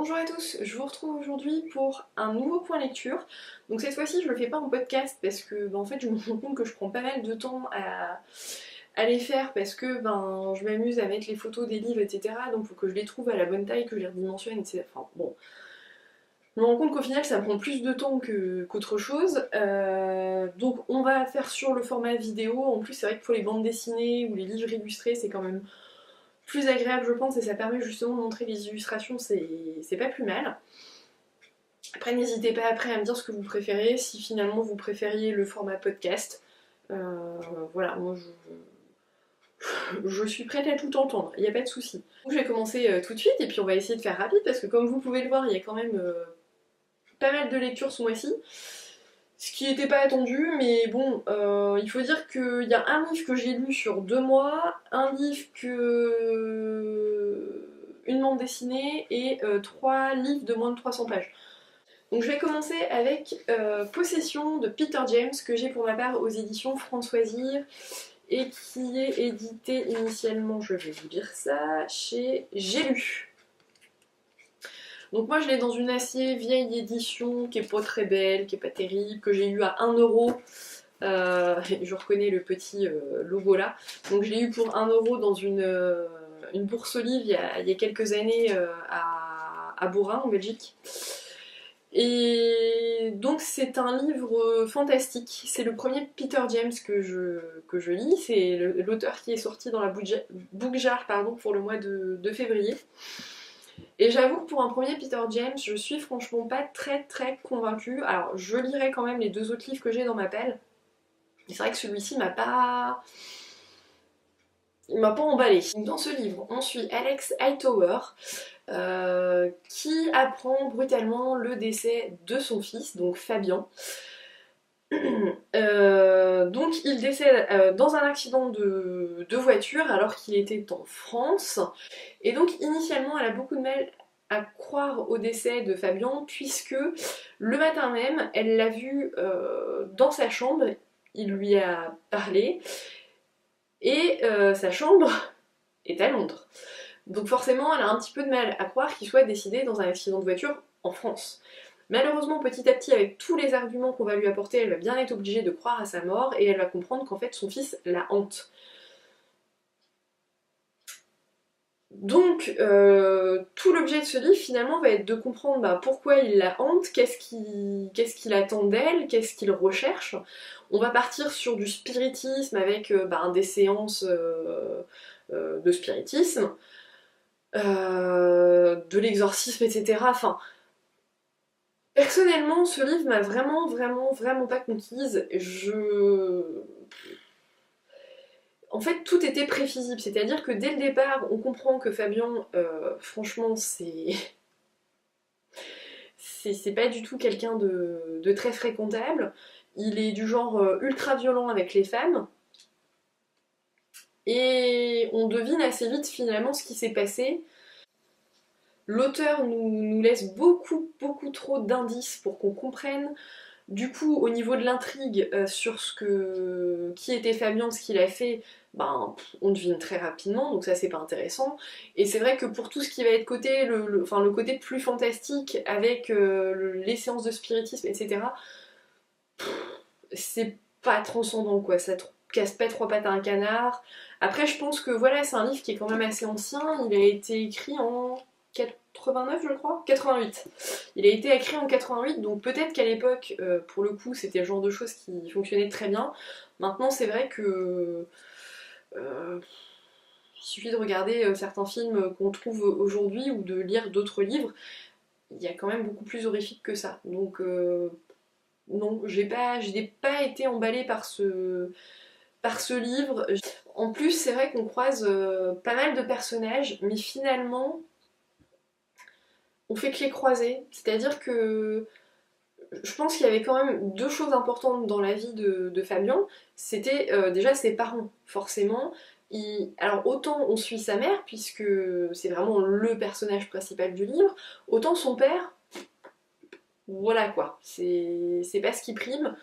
Bonjour à tous, je vous retrouve aujourd'hui pour un nouveau point lecture. Donc cette fois-ci je le fais pas en podcast parce que en fait je me rends compte que je prends pas mal de temps à les faire parce que je m'amuse à mettre les photos des livres, etc. Donc faut que je les trouve à la bonne taille, que je les redimensionne, etc. Enfin bon. Je me rends compte qu'au final ça prend plus de temps qu'autre chose. Donc on va faire sur le format vidéo. En plus c'est vrai que pour les bandes dessinées ou les livres illustrés c'est quand même plus agréable je pense et ça permet justement de montrer les illustrations, c'est pas plus mal. Après n'hésitez pas après à me dire ce que vous préférez, si finalement vous préfériez le format podcast. Voilà, moi je suis prête à tout entendre, il n'y a pas de souci. Donc je vais commencer tout de suite et puis on va essayer de faire rapide parce que comme vous pouvez le voir il y a quand même pas mal de lectures ce mois-ci. Ce qui n'était pas attendu, mais bon, il faut dire qu'il y a un livre que j'ai lu sur 2 mois, un livre une bande dessinée et 3 livres de moins de 300 pages. Donc je vais commencer avec Possession de Peter James, que j'ai pour ma part aux éditions Françoisir, et qui est édité initialement, je vais vous dire ça, chez J'ai lu. Donc moi je l'ai dans une assez vieille édition qui est pas très belle, qui est pas terrible, que j'ai eu à 1€. Je reconnais le petit logo là. Donc je l'ai eu pour 1€ dans une bourse aux livres il y a quelques années à Bourrin en Belgique. Et donc c'est un livre fantastique. C'est le premier Peter James que je lis. C'est l'auteur qui est sorti dans la Bookjar pour le mois de février. Et j'avoue que pour un premier Peter James, je suis franchement pas très convaincue. Alors je lirai quand même les 2 autres livres que j'ai dans ma pelle. Mais c'est vrai que celui-ci il m'a pas emballé. Dans ce livre, on suit Alex Hightower qui apprend brutalement le décès de son fils, donc Fabien. Donc il décède dans un accident de voiture alors qu'il était en France. Et donc initialement elle a beaucoup de mal à croire au décès de Fabien puisque le matin même elle l'a vu dans sa chambre, il lui a parlé et sa chambre est à Londres. Donc forcément elle a un petit peu de mal à croire qu'il soit décédé dans un accident de voiture en France. Malheureusement, petit à petit, avec tous les arguments qu'on va lui apporter, elle va bien être obligée de croire à sa mort et elle va comprendre qu'en fait son fils la hante. Donc tout l'objet de ce livre finalement va être de comprendre pourquoi il la hante, qu'est-ce qu'il attend d'elle, qu'est-ce qu'il recherche. On va partir sur du spiritisme avec des séances de spiritisme, de l'exorcisme, etc. Enfin, personnellement, ce livre m'a vraiment pas conquise. En fait, tout était prévisible, c'est-à-dire que dès le départ, on comprend que Fabien, franchement, c'est pas du tout quelqu'un de très fréquentable. Il est du genre ultra violent avec les femmes. Et on devine assez vite finalement ce qui s'est passé. L'auteur nous laisse beaucoup trop d'indices pour qu'on comprenne. Du coup, au niveau de l'intrigue sur qui était Fabien, ce qu'il a fait, on devine très rapidement, donc ça c'est pas intéressant. Et c'est vrai que pour tout ce qui va être côté, le côté plus fantastique avec les séances de spiritisme, etc., c'est pas transcendant quoi, ça casse pas 3 pattes à un canard. Après, je pense que voilà, c'est un livre qui est quand même assez ancien, il a été écrit en 89 je crois, 88. Il a été écrit en 88, donc peut-être qu'à l'époque, pour le coup, c'était le genre de choses qui fonctionnait très bien. Maintenant, c'est vrai que il suffit de regarder certains films qu'on trouve aujourd'hui ou de lire d'autres livres, il y a quand même beaucoup plus horrifique que ça. Donc non, je n'ai pas été emballée par ce livre. En plus, c'est vrai qu'on croise pas mal de personnages, mais finalement, on fait que les croiser. C'est-à-dire que je pense qu'il y avait quand même 2 choses importantes dans la vie de Fabien. C'était déjà ses parents, forcément. Alors autant on suit sa mère, puisque c'est vraiment le personnage principal du livre, autant son père, voilà quoi, c'est pas ce qui prime.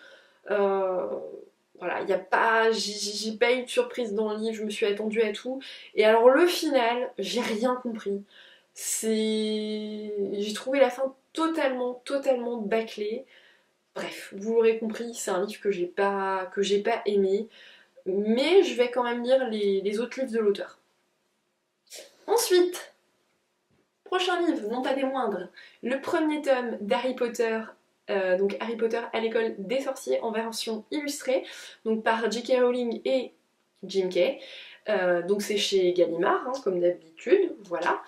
Voilà, j'ai pas eu de surprise dans le livre, je me suis attendue à tout. Et alors le final, j'ai rien compris. J'ai trouvé la fin totalement bâclée. Bref, vous l'aurez compris, c'est un livre que j'ai pas aimé, mais je vais quand même lire les autres livres de l'auteur. Ensuite, prochain livre, non pas des moindres, le premier tome d'Harry Potter, donc Harry Potter à l'école des sorciers en version illustrée, donc par J.K. Rowling et Jim Kay. Donc c'est chez Gallimard, hein, comme d'habitude, voilà.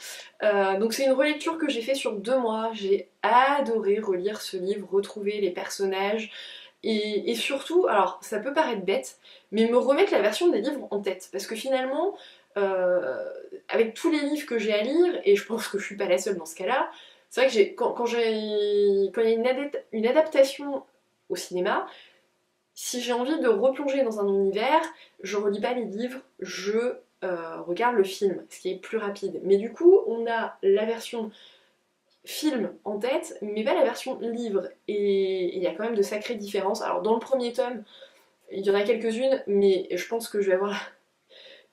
Donc c'est une relecture que j'ai fait sur 2 mois, j'ai adoré relire ce livre, retrouver les personnages, et surtout, alors ça peut paraître bête, mais me remettre la version des livres en tête, parce que finalement, avec tous les livres que j'ai à lire, et je pense que je suis pas la seule dans ce cas-là, c'est vrai que quand il y a une adaptation au cinéma, si j'ai envie de replonger dans un univers, je relis pas les livres, je regarde le film, ce qui est plus rapide. Mais du coup, on a la version film en tête, mais pas la version livre. Et il y a quand même de sacrées différences. Alors dans le premier tome, il y en a quelques-unes, mais je pense que je vais avoir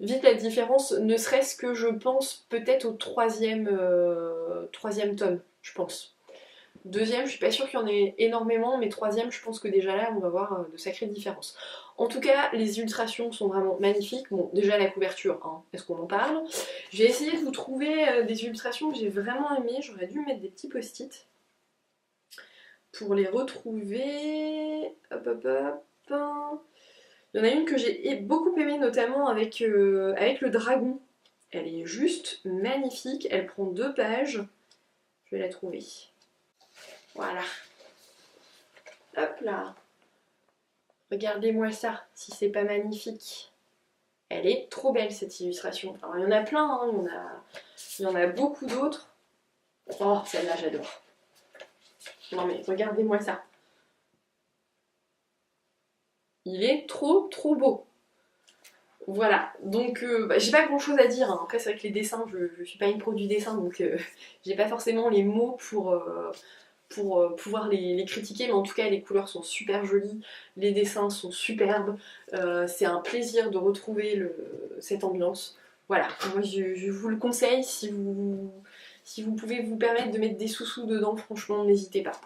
vite la différence, ne serait-ce que je pense peut-être au troisième tome, je pense. Deuxième, je suis pas sûre qu'il y en ait énormément, mais troisième, je pense que déjà là, on va voir de sacrées différences. En tout cas, les illustrations sont vraiment magnifiques. Bon, déjà la couverture, hein, est-ce qu'on en parle? J'ai essayé de vous trouver des illustrations que j'ai vraiment aimées. J'aurais dû mettre des petits post-it pour les retrouver. Hop hop hop. Il y en a une que j'ai beaucoup aimée, notamment avec le dragon. Elle est juste magnifique. Elle prend 2 pages. Je vais la trouver. Voilà. Hop là. Regardez-moi ça, si c'est pas magnifique. Elle est trop belle cette illustration. Alors il y en a plein, hein, il y en a beaucoup d'autres. Oh, celle-là j'adore. Non mais regardez-moi ça. Il est trop beau. Voilà, donc j'ai pas grand chose à dire, hein. Après c'est vrai que les dessins, je suis pas une pro du dessin, donc j'ai pas forcément les mots pour pouvoir les critiquer, mais en tout cas les couleurs sont super jolies, les dessins sont superbes, c'est un plaisir de retrouver cette ambiance. Voilà, moi je vous le conseille, si vous pouvez vous permettre de mettre des sous-sous dedans, franchement n'hésitez pas.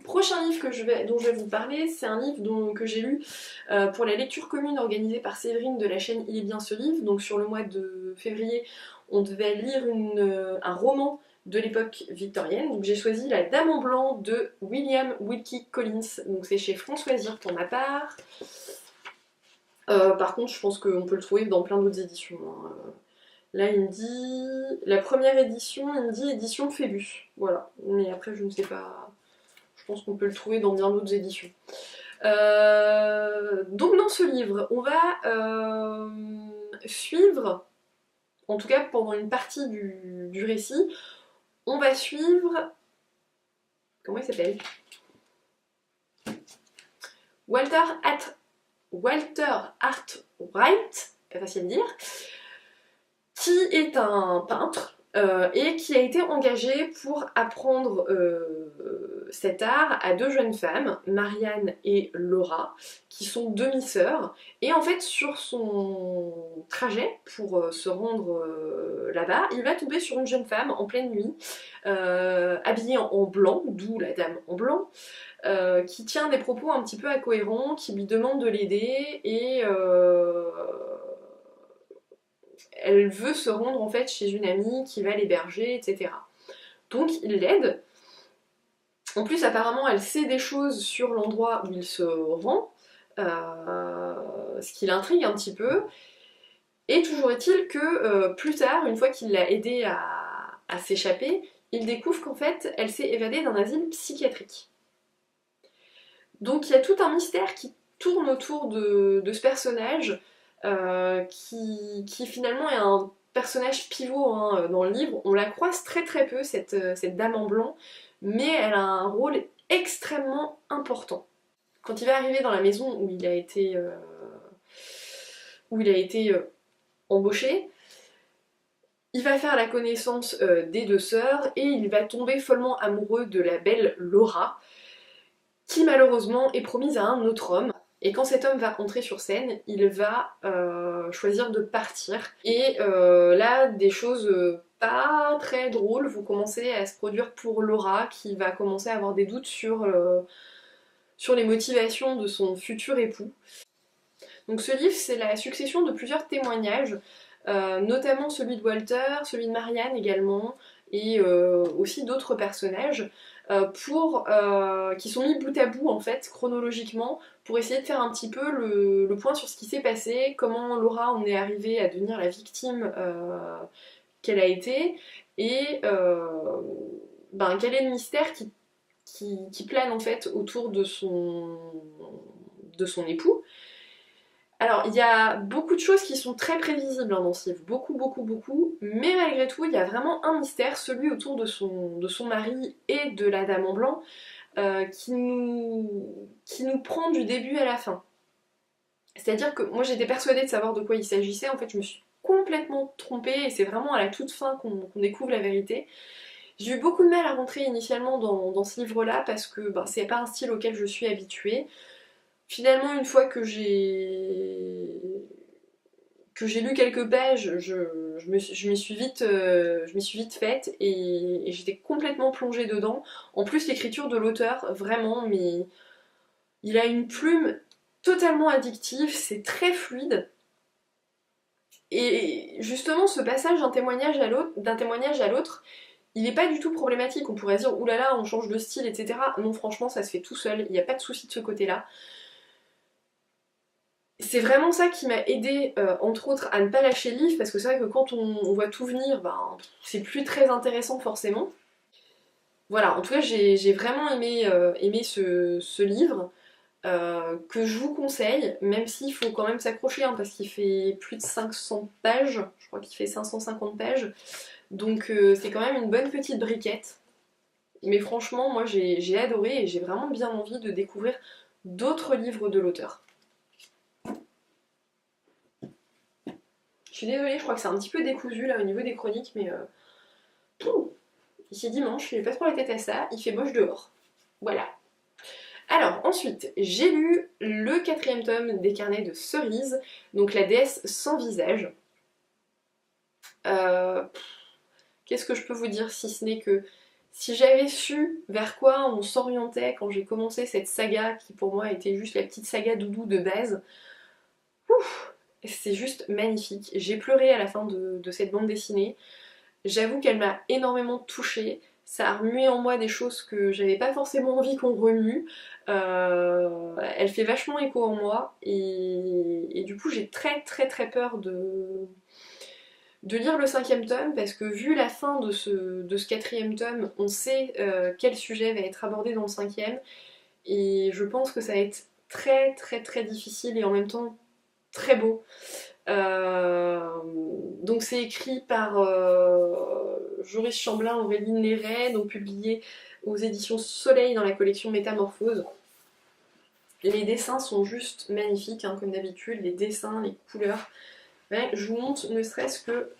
Prochain livre dont je vais vous parler, c'est un livre que j'ai lu pour la lecture commune organisée par Séverine de la chaîne Il est bien ce livre. Donc sur le mois de février, on devait lire un roman de l'époque victorienne. Donc j'ai choisi La Dame en blanc de William Wilkie Collins. Donc c'est chez Françoisir pour ma part. Par contre, je pense qu'on peut le trouver dans plein d'autres éditions, hein. Là, il me dit... La première édition, il me dit édition Phébus. Voilà. Mais après, je ne sais pas... Je pense qu'on peut le trouver dans bien d'autres éditions. Donc dans ce livre, on va suivre, en tout cas pendant une partie du récit, on va suivre... Comment il s'appelle? Walter Arkwright, pas facile à dire, qui est un peintre et qui a été engagé pour apprendre cet art à 2 jeunes femmes, Marianne et Laura, qui sont demi-sœurs. Et en fait, sur son trajet pour se rendre là-bas, il va tomber sur une jeune femme en pleine nuit, habillée en blanc, d'où la dame en blanc, qui tient des propos un petit peu incohérents, qui lui demande de l'aider et elle veut se rendre en fait chez une amie qui va l'héberger, etc. Donc il l'aide. En plus apparemment elle sait des choses sur l'endroit où il se rend, ce qui l'intrigue un petit peu. Et toujours est-il que plus tard, une fois qu'il l'a aidée à s'échapper, il découvre qu'en fait elle s'est évadée d'un asile psychiatrique. Donc il y a tout un mystère qui tourne autour de ce personnage, qui finalement est un personnage pivot, hein, dans le livre. On la croise très peu, cette dame en blanc, mais elle a un rôle extrêmement important. Quand il va arriver dans la maison où il a été embauché, il va faire la connaissance des 2 sœurs et il va tomber follement amoureux de la belle Laura, qui malheureusement est promise à un autre homme. Et quand cet homme va entrer sur scène, il va choisir de partir. Et là, des choses pas très drôles vont commencer à se produire pour Laura, qui va commencer à avoir des doutes sur les motivations de son futur époux. Donc ce livre, c'est la succession de plusieurs témoignages, notamment celui de Walter, celui de Marianne également, et aussi d'autres personnages, qui sont mis bout à bout en fait, chronologiquement, pour essayer de faire un petit peu le point sur ce qui s'est passé, comment Laura en est arrivée à devenir la victime qu'elle a été, et quel est le mystère qui plane en fait autour de son époux. Alors, il y a beaucoup de choses qui sont très prévisibles dans ce livre, beaucoup, beaucoup, beaucoup, mais malgré tout, il y a vraiment un mystère, celui autour de son mari et de la dame en blanc, qui nous prend du début à la fin. C'est-à-dire que moi j'étais persuadée de savoir de quoi il s'agissait, en fait je me suis complètement trompée, et c'est vraiment à la toute fin qu'on découvre la vérité. J'ai eu beaucoup de mal à rentrer initialement dans ce livre-là, parce que c'est pas un style auquel je suis habituée. Finalement, une fois que j'ai lu quelques pages, je m'y suis vite faite, et j'étais complètement plongée dedans. En plus, l'écriture de l'auteur, vraiment, mais il a une plume totalement addictive, c'est très fluide. Et justement, ce passage d'un témoignage à l'autre, il n'est pas du tout problématique. On pourrait dire, oulala, on change de style, etc. Non, franchement, ça se fait tout seul, il n'y a pas de souci de ce côté-là. C'est vraiment ça qui m'a aidé, entre autres, à ne pas lâcher le livre, parce que c'est vrai que quand on voit tout venir, c'est plus très intéressant forcément. Voilà, en tout cas, j'ai vraiment aimé ce livre, que je vous conseille, même s'il faut quand même s'accrocher, parce qu'il fait plus de 500 pages, je crois qu'il fait 550 pages, donc c'est quand même une bonne petite briquette. Mais franchement, moi j'ai adoré, et j'ai vraiment bien envie de découvrir d'autres livres de l'auteur. Je suis désolée, je crois que c'est un petit peu décousu là au niveau des chroniques, mais ici dimanche, je n'ai pas trop la tête à ça, il fait moche dehors. Voilà. Alors ensuite, j'ai lu le 4e tome des carnets de Cerise, donc la déesse sans visage. Qu'est-ce que je peux vous dire si ce n'est que si j'avais su vers quoi on s'orientait quand j'ai commencé cette saga, qui pour moi était juste la petite saga doudou de base, c'est juste magnifique. J'ai pleuré à la fin de cette bande dessinée. J'avoue qu'elle m'a énormément touchée. Ça a remué en moi des choses que j'avais pas forcément envie qu'on remue. Elle fait vachement écho en moi, et du coup j'ai très très très peur de lire le 5e tome, parce que vu la fin de ce 4e tome, on sait quel sujet va être abordé dans le 5e, et je pense que ça va être très très très difficile et en même temps très beau. Donc c'est écrit par Joris Chamblin, Aurélie Néret, donc publié aux éditions Soleil dans la collection Métamorphose. Les dessins sont juste magnifiques, comme d'habitude, les dessins, les couleurs. Ouais, je vous montre ne serait-ce que,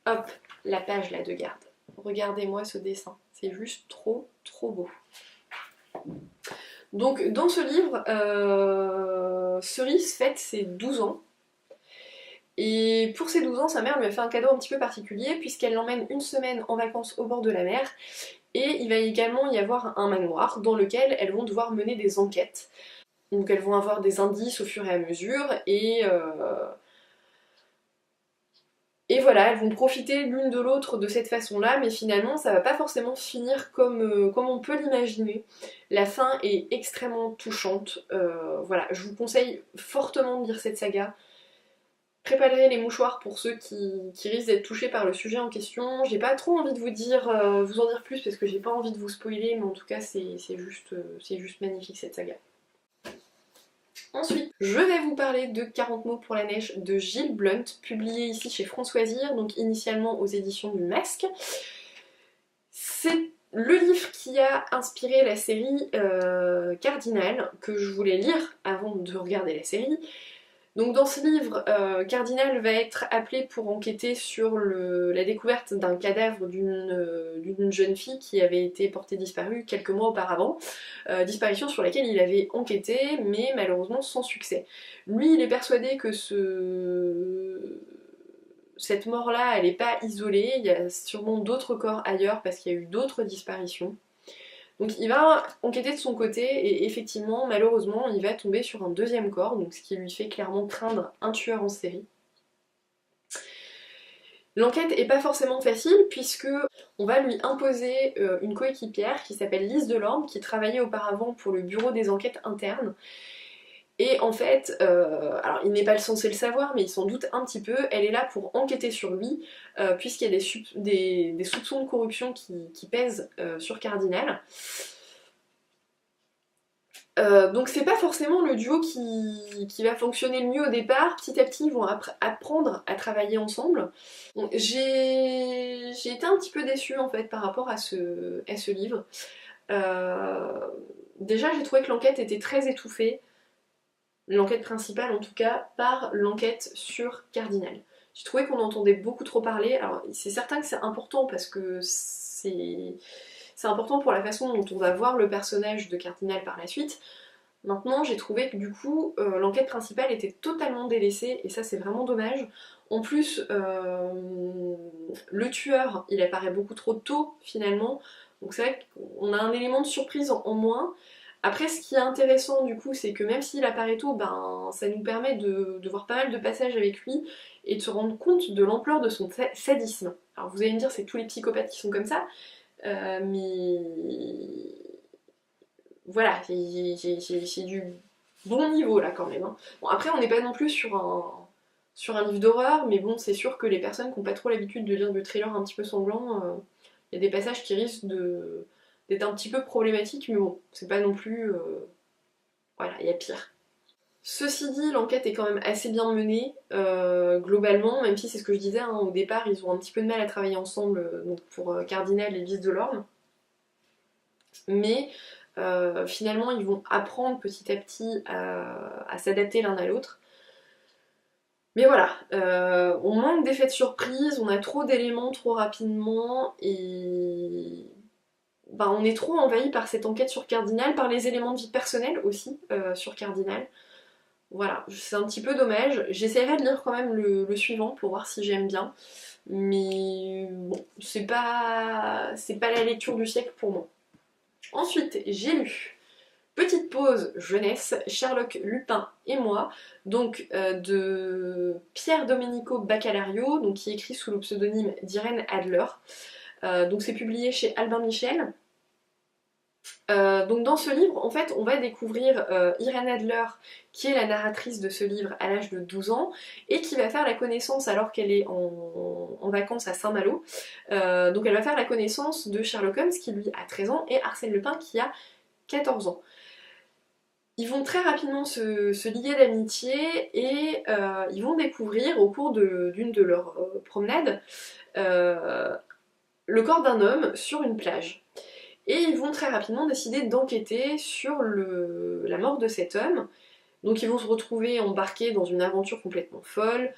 hop, la page là de garde. Regardez-moi ce dessin, c'est juste trop trop beau. Donc dans ce livre, Cerise fête ses 12 ans. Et pour ses 12 ans, sa mère lui a fait un cadeau un petit peu particulier, puisqu'elle l'emmène une semaine en vacances au bord de la mer. Et il va également y avoir un manoir dans lequel elles vont devoir mener des enquêtes. Donc elles vont avoir des indices au fur et à mesure, et voilà, elles vont profiter l'une de l'autre de cette façon-là, mais finalement ça va pas forcément finir comme on peut l'imaginer. La fin est extrêmement touchante. Voilà, je vous conseille fortement de lire cette saga. Préparez les mouchoirs pour ceux qui risquent d'être touchés par le sujet en question. J'ai pas trop envie de vous en dire plus, parce que j'ai pas envie de vous spoiler, mais en tout cas c'est juste magnifique cette saga. Ensuite, je vais vous parler de 40 mots pour la neige de Gilles Blunt, publié ici chez Françoisir, donc initialement aux éditions du Masque. C'est le livre qui a inspiré la série Cardinal, que je voulais lire avant de regarder la série. Donc dans ce livre, Cardinal va être appelé pour enquêter sur la découverte d'un cadavre d'une jeune fille qui avait été portée disparue quelques mois auparavant, disparition sur laquelle il avait enquêté, mais malheureusement sans succès. Lui, il est persuadé que cette mort-là, elle n'est pas isolée, il y a sûrement d'autres corps ailleurs parce qu'il y a eu d'autres disparitions. Donc il va enquêter de son côté et effectivement, malheureusement, il va tomber sur un deuxième corps, donc ce qui lui fait clairement craindre un tueur en série. L'enquête est pas forcément facile puisque on va lui imposer une coéquipière qui s'appelle Lise Delorme, qui travaillait auparavant pour le bureau des enquêtes internes. Et en fait, alors il n'est pas censé le savoir, mais il s'en doute un petit peu, elle est là pour enquêter sur lui, puisqu'il y a des soupçons de corruption qui pèsent sur Cardinal. Donc c'est pas forcément le duo qui va fonctionner le mieux au départ. Petit à petit, ils vont apprendre à travailler ensemble. J'ai été un petit peu déçue en fait par rapport à ce livre. Déjà, j'ai trouvé que l'enquête était très étouffée. L'enquête principale en tout cas, par l'enquête sur Cardinal. J'ai trouvé qu'on entendait beaucoup trop parler. Alors c'est certain que c'est important parce que c'est important pour la façon dont on va voir le personnage de Cardinal par la suite. Maintenant, j'ai trouvé que du coup, l'enquête principale était totalement délaissée et ça c'est vraiment dommage. En plus, le tueur, il apparaît beaucoup trop tôt finalement, donc c'est vrai qu'on a un élément de surprise en moins. Après, ce qui est intéressant du coup, c'est que même s'il apparaît tôt, ben, ça nous permet de voir pas mal de passages avec lui et de se rendre compte de l'ampleur de son sadisme. Alors vous allez me dire, c'est tous les psychopathes qui sont comme ça, mais voilà, c'est du bon niveau là quand même. Hein. Bon, après, on n'est pas non plus sur un livre d'horreur, mais bon, c'est sûr que les personnes qui n'ont pas trop l'habitude de lire du thriller un petit peu sanglant, il y a des passages qui risquent d'être un petit peu problématiques, mais bon, c'est pas non plus. Voilà, il y a pire. Ceci dit, l'enquête est quand même assez bien menée, globalement, même si c'est ce que je disais, hein, au départ, ils ont un petit peu de mal à travailler ensemble donc pour Cardinal et Lise Delorme. Mais finalement, ils vont apprendre petit à petit à s'adapter l'un à l'autre. Mais voilà, on manque d'effets de surprise, on a trop d'éléments trop rapidement et ben, on est trop envahi par cette enquête sur Cardinal, par les éléments de vie personnelle aussi sur Cardinal. Voilà, c'est un petit peu dommage. J'essaierai de lire quand même le suivant pour voir si j'aime bien. Mais bon, c'est pas la lecture du siècle pour moi. Ensuite, j'ai lu Petite pause jeunesse, Sherlock Lupin et moi, donc de Pierre Domenico Baccalario, donc qui écrit sous le pseudonyme d'Irène Adler. Donc c'est publié chez Albin Michel. Donc dans ce livre, en fait, on va découvrir Irène Adler, qui est la narratrice de ce livre à l'âge de 12 ans, et qui va faire la connaissance, alors qu'elle est en vacances à Saint-Malo, donc elle va faire la connaissance de Sherlock Holmes, qui lui a 13 ans, et Arsène Lupin, qui a 14 ans. Ils vont très rapidement se lier d'amitié, et ils vont découvrir, au cours d'une de leurs promenades, le corps d'un homme sur une plage. Et ils vont très rapidement décider d'enquêter sur la mort de cet homme. Donc ils vont se retrouver embarqués dans une aventure complètement folle.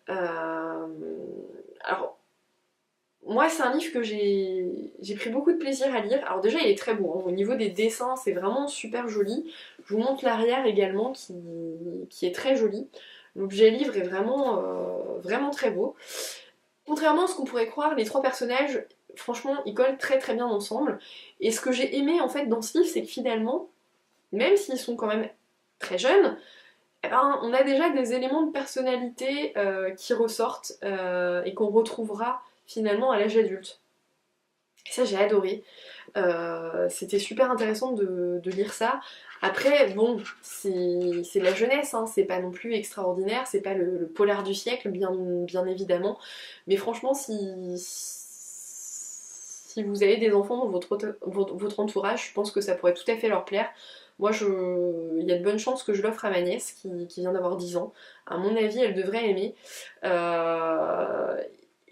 Alors, moi c'est un livre que j'ai pris beaucoup de plaisir à lire. Alors déjà il est très beau, hein. Au niveau des dessins c'est vraiment super joli. Je vous montre l'arrière également qui est très joli. L'objet livre est vraiment, vraiment très beau. Contrairement à ce qu'on pourrait croire, les trois personnages, franchement, ils collent très très bien ensemble. Et ce que j'ai aimé en fait dans ce livre, c'est que finalement, même s'ils sont quand même très jeunes, eh ben, on a déjà des éléments de personnalité qui ressortent et qu'on retrouvera finalement à l'âge adulte. Et ça, j'ai adoré. C'était super intéressant de lire ça. Après, bon, c'est la jeunesse, hein, c'est pas non plus extraordinaire, c'est pas le polar du siècle, bien évidemment. Mais franchement, si vous avez des enfants dans votre entourage, je pense que ça pourrait tout à fait leur plaire. Moi, il y a de bonnes chances que je l'offre à ma nièce qui vient d'avoir 10 ans. À mon avis, elle devrait aimer.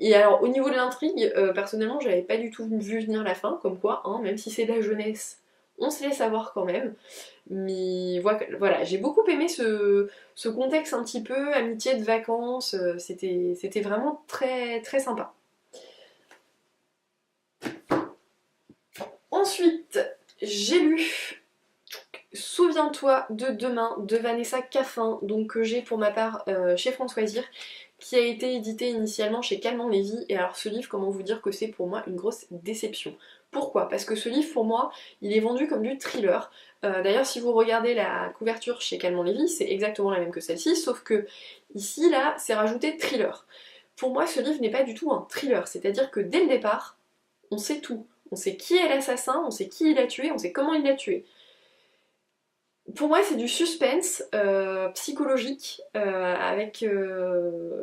Et alors, au niveau de l'intrigue, personnellement, j'avais pas du tout vu venir la fin, comme quoi, hein, même si c'est de la jeunesse, on se laisse avoir quand même. Mais voilà, j'ai beaucoup aimé ce contexte un petit peu, amitié de vacances, c'était vraiment très, très sympa. Ensuite, j'ai lu Souviens-toi de demain de Vanessa Caffin, donc que j'ai pour ma part chez Françoisir, qui a été édité initialement chez Calmant Lévy. Et alors ce livre, comment vous dire que c'est pour moi une grosse déception. Pourquoi? Parce que ce livre, pour moi, il est vendu comme du thriller. D'ailleurs, si vous regardez la couverture chez Calmant Lévy, c'est exactement la même que celle-ci, sauf que ici, là, c'est rajouté thriller. Pour moi, ce livre n'est pas du tout un thriller, c'est-à-dire que dès le départ, on sait tout. On sait qui est l'assassin, on sait qui il a tué, on sait comment il l'a tué. Pour moi, c'est du suspense psychologique, avec...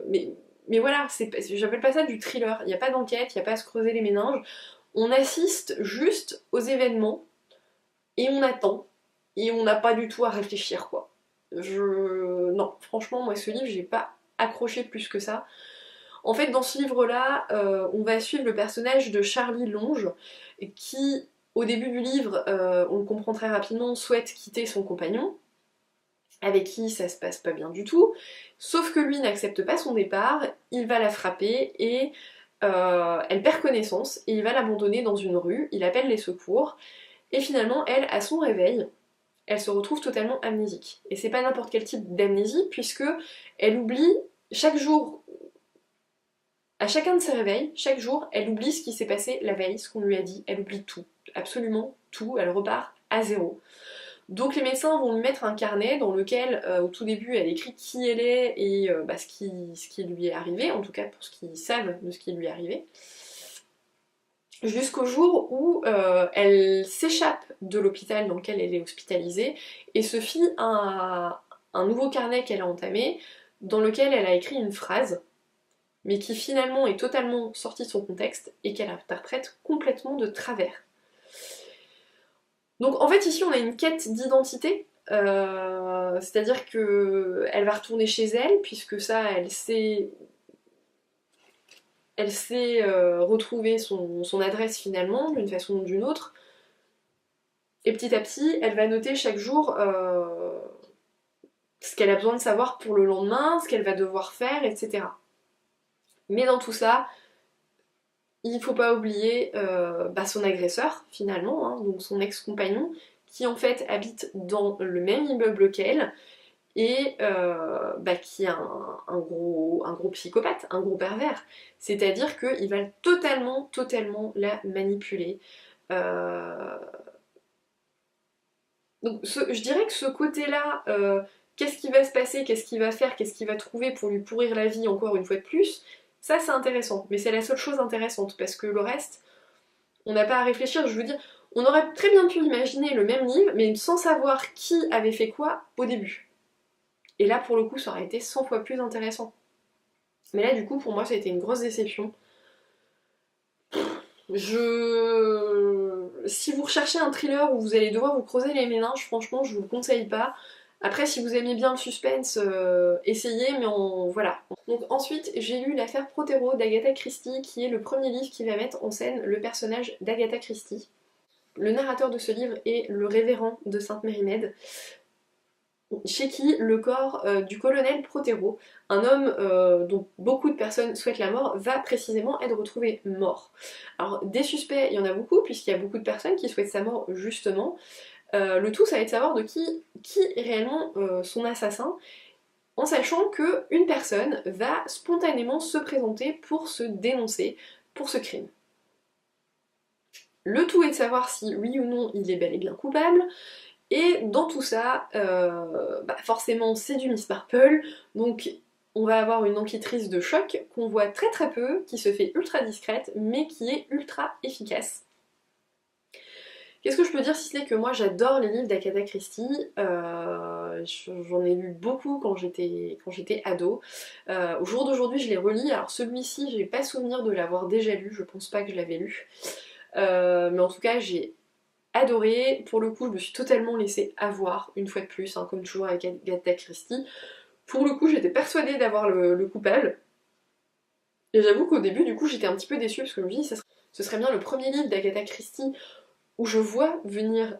mais voilà, j'appelle pas ça du thriller. Il n'y a pas d'enquête, il n'y a pas à se creuser les méninges. On assiste juste aux événements, et on attend, et on n'a pas du tout à réfléchir, quoi. Non, franchement, moi, ce livre, j'ai pas accroché plus que ça. En fait, dans ce livre-là, on va suivre le personnage de Charlie Longe, qui, au début du livre, on le comprend très rapidement, souhaite quitter son compagnon, avec qui ça se passe pas bien du tout, sauf que lui n'accepte pas son départ, il va la frapper et elle perd connaissance et il va l'abandonner dans une rue, il appelle les secours, et finalement, elle, à son réveil, elle se retrouve totalement amnésique. Et c'est pas n'importe quel type d'amnésie, puisque elle oublie chaque jour. À chacun de ses réveils, chaque jour, elle oublie ce qui s'est passé la veille, ce qu'on lui a dit, elle oublie tout, absolument tout, elle repart à zéro. Donc les médecins vont lui mettre un carnet dans lequel, au tout début, elle écrit qui elle est et ce qui lui est arrivé, en tout cas pour ce qu'ils savent de ce qui lui est arrivé. Jusqu'au jour où elle s'échappe de l'hôpital dans lequel elle est hospitalisée et se fie à un nouveau carnet qu'elle a entamé, dans lequel elle a écrit une phrase, mais qui finalement est totalement sortie de son contexte et qu'elle interprète complètement de travers. Donc en fait ici on a une quête d'identité, c'est-à-dire qu'elle va retourner chez elle, puisque ça elle sait retrouver son adresse finalement d'une façon ou d'une autre, et petit à petit elle va noter chaque jour ce qu'elle a besoin de savoir pour le lendemain, ce qu'elle va devoir faire, etc. Mais dans tout ça, il faut pas oublier son agresseur finalement, hein, donc son ex-compagnon, qui en fait habite dans le même immeuble qu'elle et qui est un gros psychopathe, un gros pervers. C'est-à-dire qu'il va totalement la manipuler. Donc je dirais que ce côté-là, qu'est-ce qui va se passer, qu'est-ce qu'il va faire, qu'est-ce qu'il va trouver pour lui pourrir la vie encore une fois de plus, ça c'est intéressant, mais c'est la seule chose intéressante, parce que le reste, on n'a pas à réfléchir, je veux dire, on aurait très bien pu imaginer le même livre, mais sans savoir qui avait fait quoi au début. Et là, pour le coup, ça aurait été 100 fois plus intéressant. Mais là, du coup, pour moi, ça a été une grosse déception. Si vous recherchez un thriller où vous allez devoir vous creuser les méninges, franchement, je vous le conseille pas. Après, si vous aimez bien le suspense, essayez, mais voilà. Donc ensuite, j'ai lu L'affaire Protero d'Agatha Christie, qui est le premier livre qui va mettre en scène le personnage d'Agatha Christie. Le narrateur de ce livre est le révérend de Sainte-Mérimède, chez qui le corps du colonel Protero, un homme dont beaucoup de personnes souhaitent la mort, va précisément être retrouvé mort. Alors des suspects, il y en a beaucoup, puisqu'il y a beaucoup de personnes qui souhaitent sa mort justement. Le tout, ça va être de savoir de qui est réellement son assassin, en sachant qu'une personne va spontanément se présenter pour se dénoncer pour ce crime. Le tout est de savoir si oui ou non il est bel et bien coupable, et dans tout ça, forcément c'est du Miss Marple, donc on va avoir une enquêtrice de choc qu'on voit très peu, qui se fait ultra discrète, mais qui est ultra efficace. Qu'est-ce que je peux dire si ce n'est que moi j'adore les livres d'Agatha Christie, j'en ai lu beaucoup quand j'étais ado. Au jour d'aujourd'hui je les relis, alors celui-ci j'ai pas souvenir de l'avoir déjà lu, je pense pas que je l'avais lu. Mais en tout cas j'ai adoré, pour le coup je me suis totalement laissée avoir, une fois de plus, hein, comme toujours avec Agatha Christie. Pour le coup j'étais persuadée d'avoir le coupable, et j'avoue qu'au début du coup j'étais un petit peu déçue, parce que je me dis ce serait bien le premier livre d'Agatha Christie où je vois venir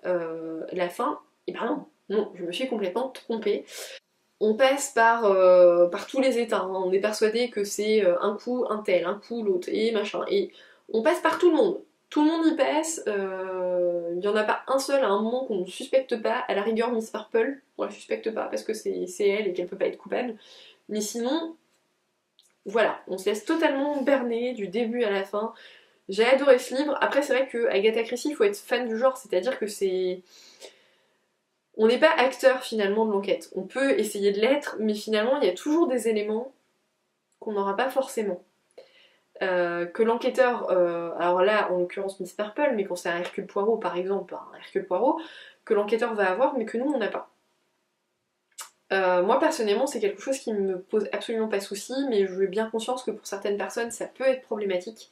la fin, et ben non, je me suis complètement trompée. On passe par tous les états, hein. On est persuadé que c'est un coup un tel, un coup l'autre, et machin, et on passe par tout le monde. Tout le monde y passe, il n'y en a pas un seul à un moment qu'on ne suspecte pas, à la rigueur Miss Marple, on la suspecte pas parce que c'est elle et qu'elle peut pas être coupable, mais sinon, voilà, on se laisse totalement berner du début à la fin. J'ai adoré ce livre. Après, c'est vrai que Agatha Christie, il faut être fan du genre, c'est-à-dire que c'est... On n'est pas acteur finalement de l'enquête. On peut essayer de l'être, mais finalement, il y a toujours des éléments qu'on n'aura pas forcément. Que l'enquêteur, alors là en l'occurrence Miss Marple, mais quand c'est un Hercule Poirot par exemple, un Hercule Poirot, que l'enquêteur va avoir mais que nous on n'a pas. Moi personnellement c'est quelque chose qui me pose absolument pas de souci, mais je ai bien conscience que pour certaines personnes ça peut être problématique.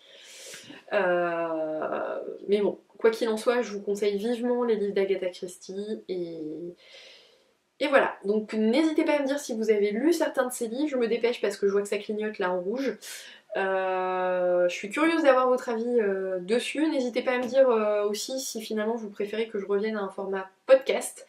Mais bon, quoi qu'il en soit, je vous conseille vivement les livres d'Agatha Christie et voilà, donc n'hésitez pas à me dire si vous avez lu certains de ces livres, je me dépêche parce que je vois que ça clignote là en rouge. Je suis curieuse d'avoir votre avis dessus. N'hésitez pas à me dire aussi si finalement vous préférez que je revienne à un format podcast.